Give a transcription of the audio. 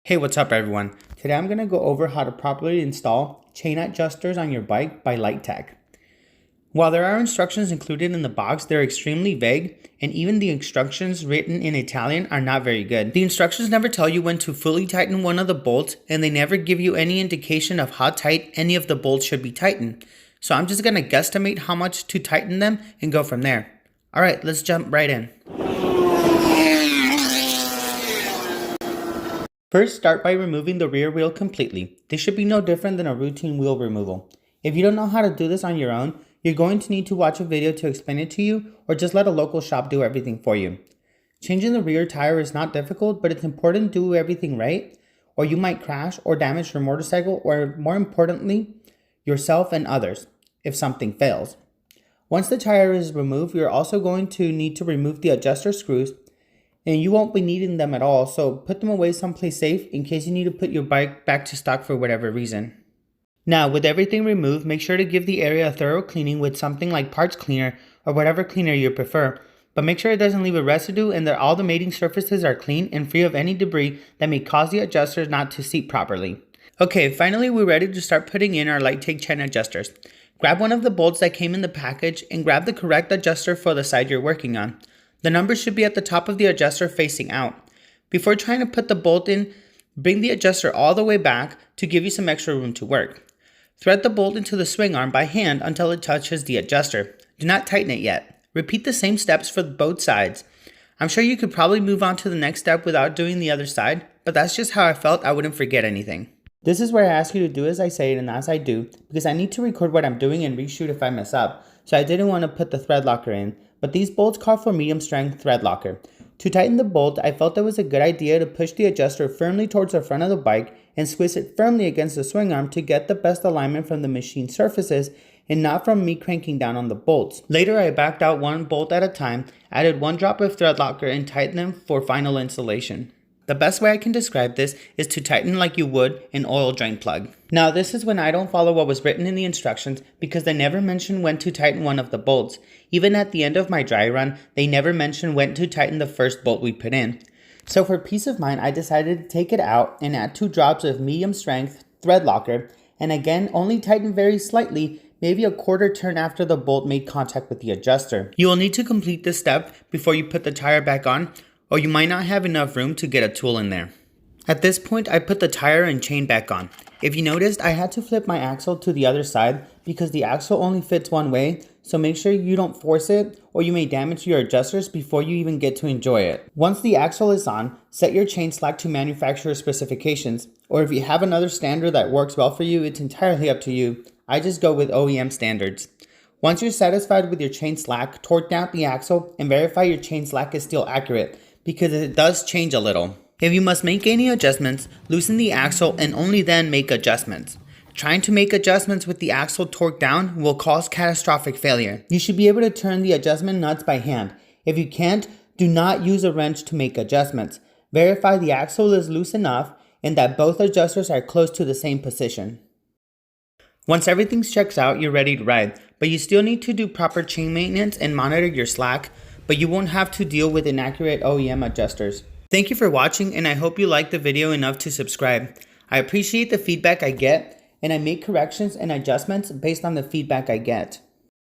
Hey, what's up everyone? Today I'm going to go over how to properly install chain adjusters on your bike by Lightech. While there are instructions included in the box, they're extremely vague, and even the instructions written in Italian are not very good. The instructions never tell you when to fully tighten one of the bolts, and they never give you any indication of how tight any of the bolts should be tightened. So I'm just going to guesstimate how much to tighten them and go from there. Alright, let's jump right in. First, start by removing the rear wheel completely. This should be no different than a routine wheel removal. If you don't know how to do this on your own, you're going to need to watch a video to explain it to you, or just let a local shop do everything for you. Changing the rear tire is not difficult, but it's important to do everything right, or you might crash or damage your motorcycle, or more importantly, yourself and others, if something fails. Once the tire is removed, you're also going to need to remove the adjuster screws, and you won't be needing them at all, so put them away someplace safe in case you need to put your bike back to stock for whatever reason. Now, with everything removed, make sure to give the area a thorough cleaning with something like parts cleaner or whatever cleaner you prefer, but make sure it doesn't leave a residue and that all the mating surfaces are clean and free of any debris that may cause the adjusters not to seat properly. Okay, finally we're ready to start putting in our Lightech chain adjusters. Grab one of the bolts that came in the package and grab the correct adjuster for the side you're working on. The numbers should be at the top of the adjuster facing out. Before trying to put the bolt in, bring the adjuster all the way back to give you some extra room to work. Thread the bolt into the swing arm by hand until it touches the adjuster. Do not tighten it yet. Repeat the same steps for both sides. I'm sure you could probably move on to the next step without doing the other side, but that's just how I felt I wouldn't forget anything. This is where I ask you to do as I say it and as I do, because I need to record what I'm doing and reshoot if I mess up, so I didn't want to put the thread locker in. But these bolts call for medium strength thread locker. To tighten the bolt, I felt it was a good idea to push the adjuster firmly towards the front of the bike and squeeze it firmly against the swing arm to get the best alignment from the machine surfaces and not from me cranking down on the bolts. Later, I backed out one bolt at a time, added one drop of thread locker and tightened them for final installation. The best way I can describe this is to tighten like you would an oil drain plug. Now this is when I don't follow what was written in the instructions because they never mention when to tighten one of the bolts. Even at the end of my dry run, they never mention when to tighten the first bolt we put in. So for peace of mind, I decided to take it out and add 2 drops of medium strength thread locker, and again only tighten very slightly, maybe a quarter turn after the bolt made contact with the adjuster. You will need to complete this step before you put the tire back on, or you might not have enough room to get a tool in there. At this point, I put the tire and chain back on. If you noticed, I had to flip my axle to the other side because the axle only fits one way, so make sure you don't force it or you may damage your adjusters before you even get to enjoy it. Once the axle is on, set your chain slack to manufacturer specifications, or if you have another standard that works well for you, it's entirely up to you. I just go with OEM standards. Once you're satisfied with your chain slack, torque down the axle and verify your chain slack is still accurate, because it does change a little. If you must make any adjustments, loosen the axle and only then make adjustments. Trying to make adjustments with the axle torqued down will cause catastrophic failure. You should be able to turn the adjustment nuts by hand. If you can't, do not use a wrench to make adjustments. Verify the axle is loose enough and that both adjusters are close to the same position. Once everything checks out, you're ready to ride, but you still need to do proper chain maintenance and monitor your slack, but you won't have to deal with inaccurate OEM adjusters. Thank you for watching, and I hope you liked the video enough to subscribe. I appreciate the feedback I get, and I make corrections and adjustments based on the feedback I get.